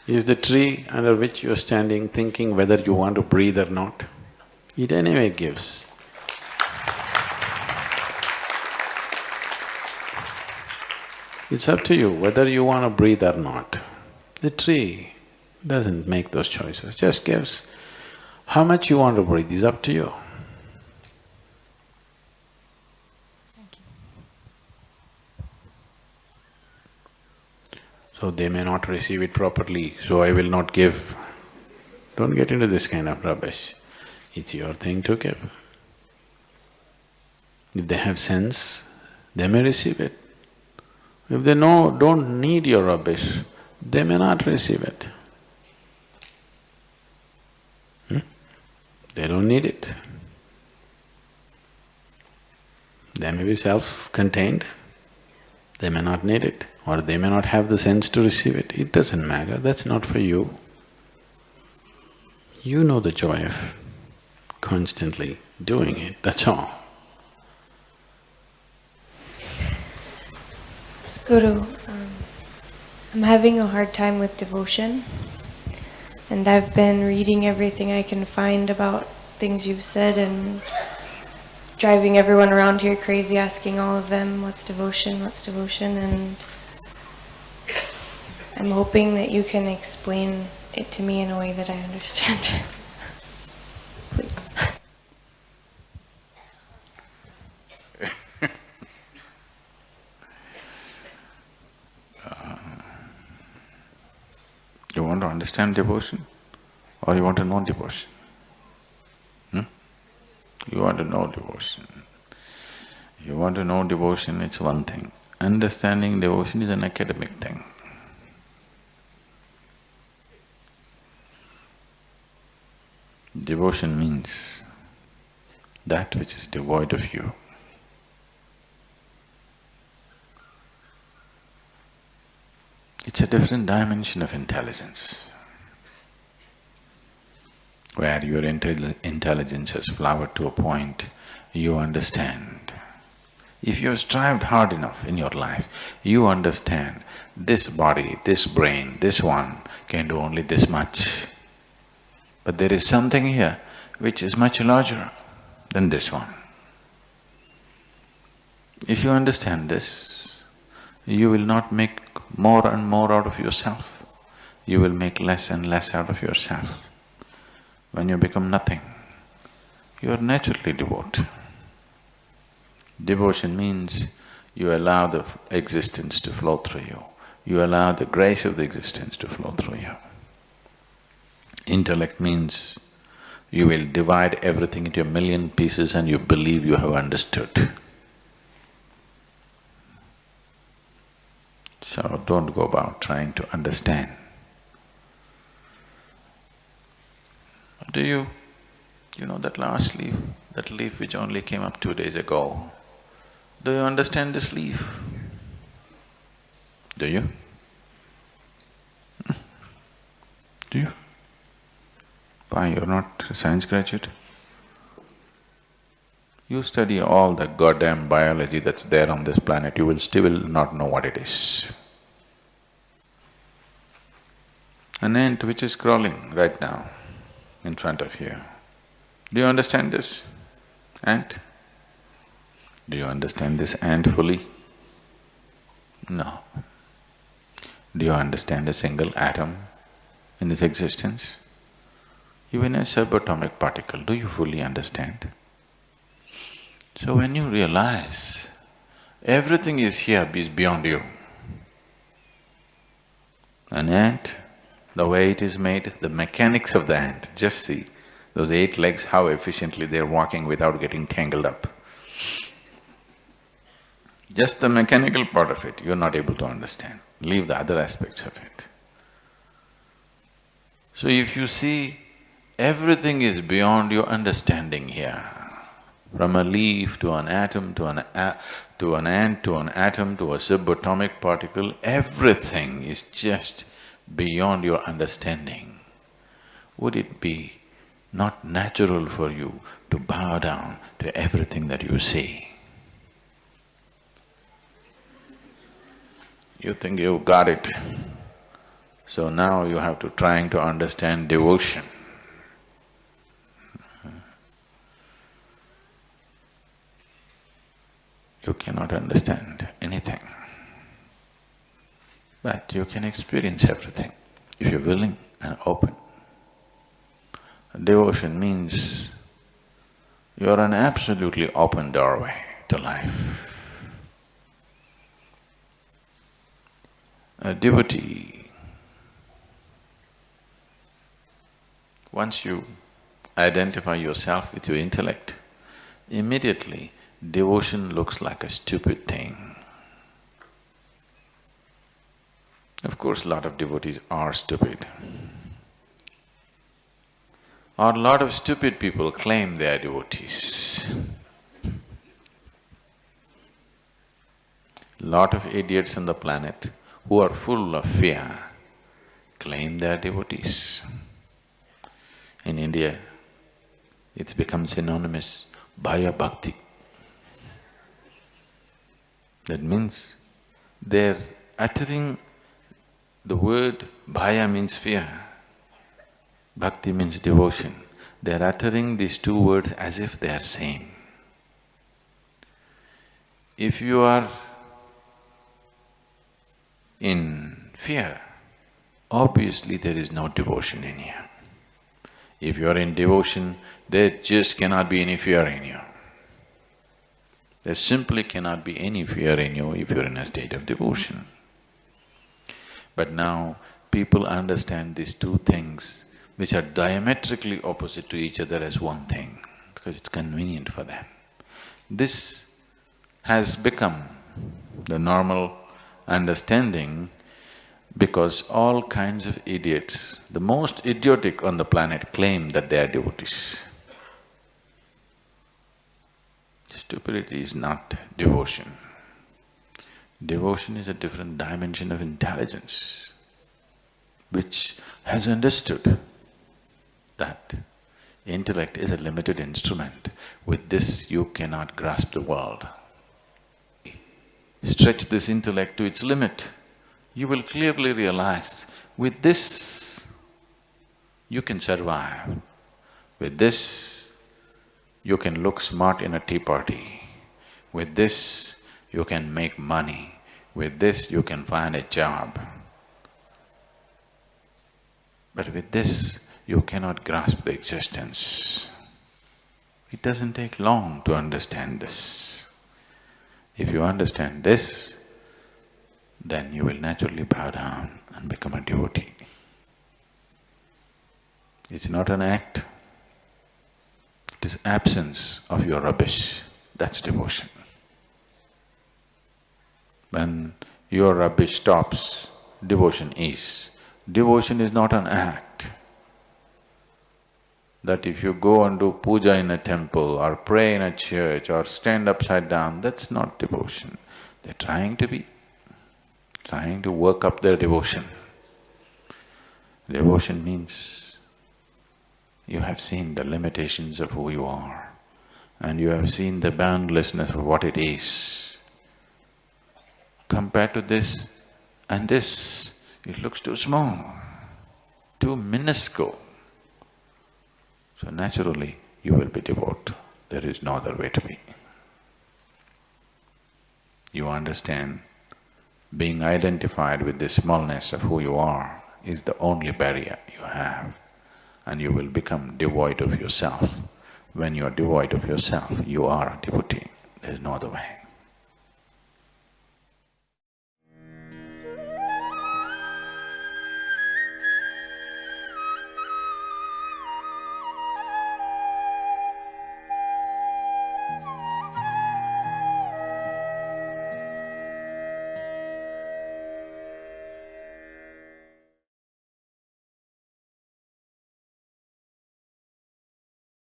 Is the tree under which you're standing thinking whether you want to breathe or not? It anyway gives. It's up to you whether you want to breathe or not. The tree doesn't make those choices, just gives. How much you want to breathe is up to you. So they may not receive it properly, so I will not give. Don't get into this kind of rubbish. It's your thing to give. If they have sense, they may receive it. If they don't need your rubbish, they may not receive it. They don't need it. They may be self-contained, they may not need it, or they may not have the sense to receive it. It doesn't matter, that's not for you. You know the joy of constantly doing it, that's all. Guru, I'm having a hard time with devotion, and I've been reading everything I can find about things you've said and driving everyone around here crazy, asking all of them, what's devotion, and I'm hoping that you can explain it to me in a way that I understand. Please. You want to understand devotion or you want to know devotion? You want to know devotion. You want to know devotion, it's one thing. Understanding devotion is an academic thing. Devotion means that which is devoid of you. It's a different dimension of intelligence, where your intelligence has flowered to a point, you understand. If you have strived hard enough in your life, you understand this body, this brain, this one can do only this much. But there is something here which is much larger than this one. If you understand this, you will not make more and more out of yourself. You will make less and less out of yourself. When you become nothing, you are naturally devout. Devotion means you allow the existence to flow through you. You allow the grace of the existence to flow through you. Intellect means you will divide everything into a million pieces and you believe you have understood. So don't go about trying to understand. You know that last leaf, that leaf which only came up 2 days ago, do you understand this leaf? Do you? Do you? Why, you're not a science graduate? You study all the goddamn biology that's there on this planet, you will still not know what it is. An ant which is crawling right now in front of you. Do you understand this ant? Do you understand this ant fully? No. Do you understand a single atom in this existence? Even a subatomic particle, do you fully understand? So when you realize everything is here is beyond you, an ant, the way it is made, the mechanics of the ant, just see those 8 legs, how efficiently they're walking without getting tangled up. Just the mechanical part of it, you're not able to understand. Leave the other aspects of it. So if you see everything is beyond your understanding here, from a leaf to an atom to an ant to an atom to a subatomic particle, everything is just beyond your understanding. Would it be not natural for you to bow down to everything that you see? You think you've got it, So now you have to trying to understand devotion. You cannot understand anything, but you can experience everything if you're willing and open. Devotion means you're an absolutely open doorway to life. A devotee, once you identify yourself with your intellect, immediately devotion looks like a stupid thing. Of course, a lot of devotees are stupid. Or a lot of stupid people claim they are devotees. Lot of idiots on the planet who are full of fear claim they are devotees. In India, it's become synonymous, Bhaya Bhakti. That means they're uttering the word Bhaya means fear, Bhakti means devotion. They're uttering these two words as if they are same. If you are in fear, obviously there is no devotion in you. If you are in devotion, there just cannot be any fear in you. There simply cannot be any fear in you if you're in a state of devotion. But now people understand these two things which are diametrically opposite to each other as one thing because it's convenient for them. This has become the normal understanding because all kinds of idiots, the most idiotic on the planet, claim that they are devotees. Stupidity is not devotion. Devotion is a different dimension of intelligence which has understood that intellect is a limited instrument. With this you cannot grasp the world. Stretch this intellect to its limit, you will clearly realize, with this you can survive. With this you can look smart in a tea party. With this you can make money. With this you can find a job. But with this you cannot grasp the existence. It doesn't take long to understand this. If you understand this, then you will naturally bow down and become a devotee. It's not an act, it is absence of your rubbish, that's devotion. When your rubbish stops, devotion is. Devotion is not an act. That if you go and do puja in a temple or pray in a church or stand upside down, that's not devotion. They're trying to work up their devotion. Devotion means you have seen the limitations of who you are and you have seen the boundlessness of what it is. Compared to this and this, it looks too small, too minuscule. So naturally, you will be devout. There is no other way to be. You understand, being identified with the smallness of who you are is the only barrier you have, and you will become devoid of yourself. When you are devoid of yourself, you are a devotee. There is no other way.